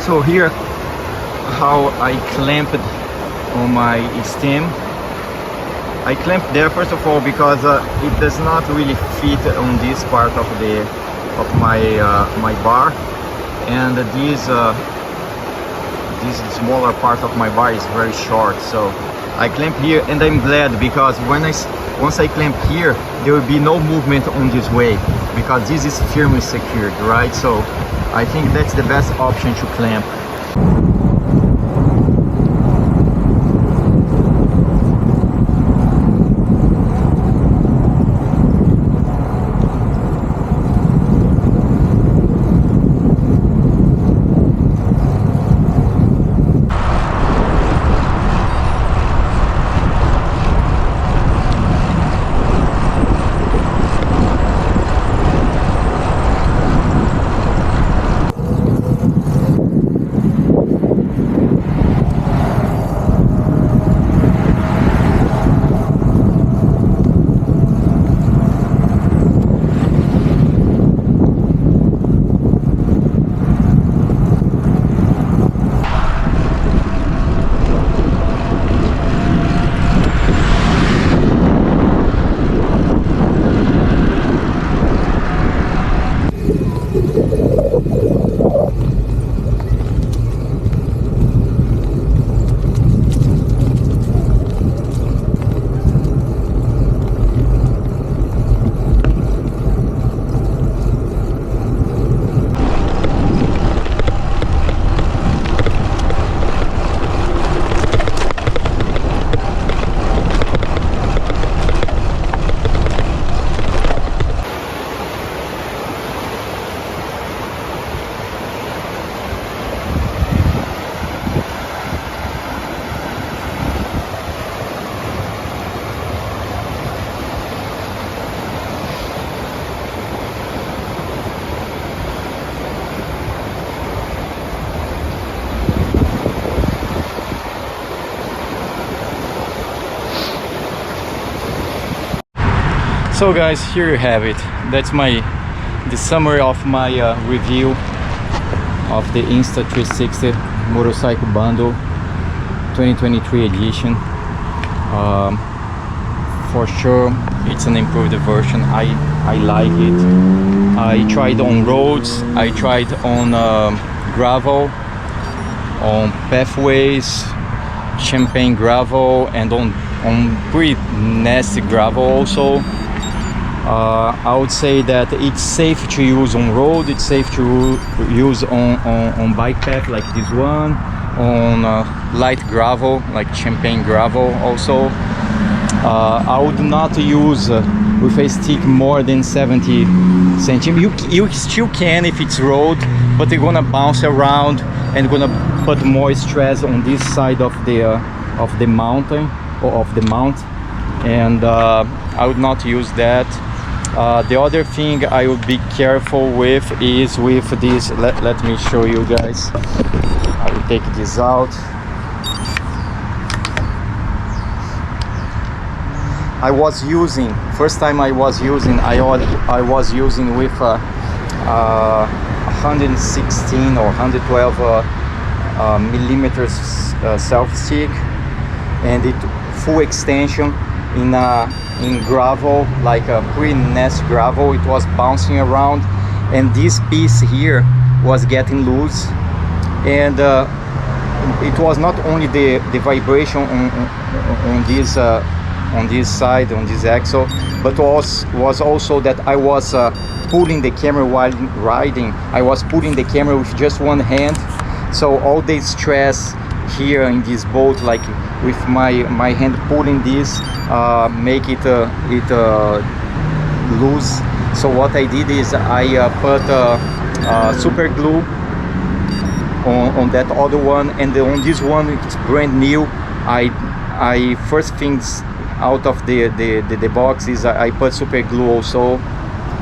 So here how I clamped on my stem. I clamped there first of all because it does not really fit on this part of my bar, and this smaller part of my bar is very short. So I clamp here, and I'm glad because once I clamp here, there will be no movement on this way because this is firmly secured, right? So I think that's the best option to clamp. So guys, here you have it. That's the summary of my review of the Insta360 Motorcycle Bundle 2023 edition. For sure it's an improved version. I like it. I tried on roads, I tried on gravel, on pathways, champagne gravel, and on pretty nasty gravel also. I would say that it's safe to use on road, it's safe to use on bike path like this one, on light gravel like champagne gravel also. I would not use with a stick more than 70 centimeters. You still can if it's road, but you're gonna bounce around and gonna put more stress on this side of the mountain or of the mount, and I would not use that. The other thing I would be careful with is with this. Let me show you guys. I will take this out. I was using, first time I was using with 116 or 112 millimeters selfie stick, and it full extension in gravel, like a pretty nasty gravel. It was bouncing around, and this piece here was getting loose, and it was not only the vibration on this side, on this axle, but was also that I was pulling the camera while riding. I was pulling the camera with just one hand, so all the stress here in this boat, like with my hand pulling this, make it loose. So what I did is I put super glue on that other one, and on this one it's brand new. I first things out of the box is I put super glue also.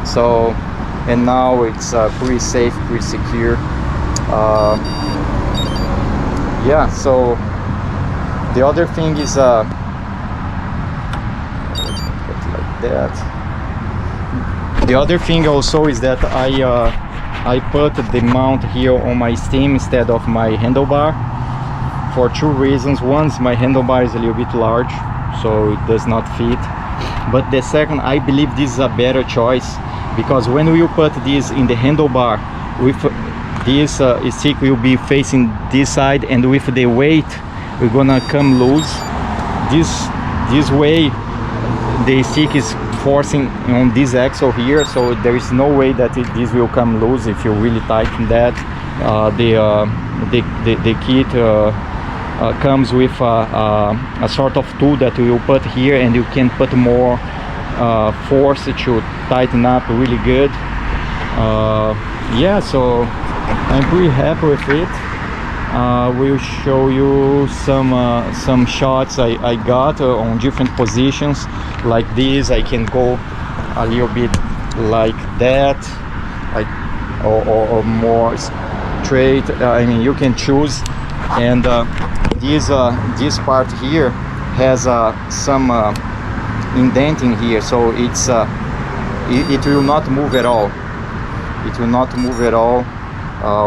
So, and now it's pretty safe, pretty secure. Yeah, so the other thing is let's put it like that. The other thing also is that I I put the mount here on my stem instead of my handlebar for two reasons. One is my handlebar is a little bit large, so it does not fit. But the second, I believe this is a better choice, because when you put this in the handlebar, with this stick will be facing this side, and with the weight we're gonna come loose. This way the stick is forcing on this axle here, so there is no way that this will come loose if you really tighten that. The kit comes with a sort of tool that you will put here, and you can put more force to tighten up really good. Yeah, so I'm pretty happy with it. We'll show you some shots I got on different positions. Like this, I can go a little bit like that, like or more straight. I mean, you can choose. And this part here has some indenting here, so it's it will not move at all. It will not move at all.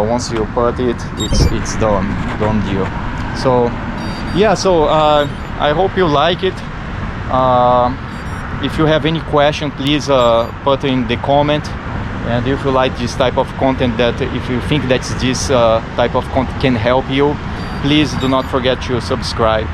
Once you put it, it's done deal. So yeah, so I hope you like it. If you have any question, please put in the comment. And if you like this type of content, that if you think that this type of content can help you, please do not forget to subscribe.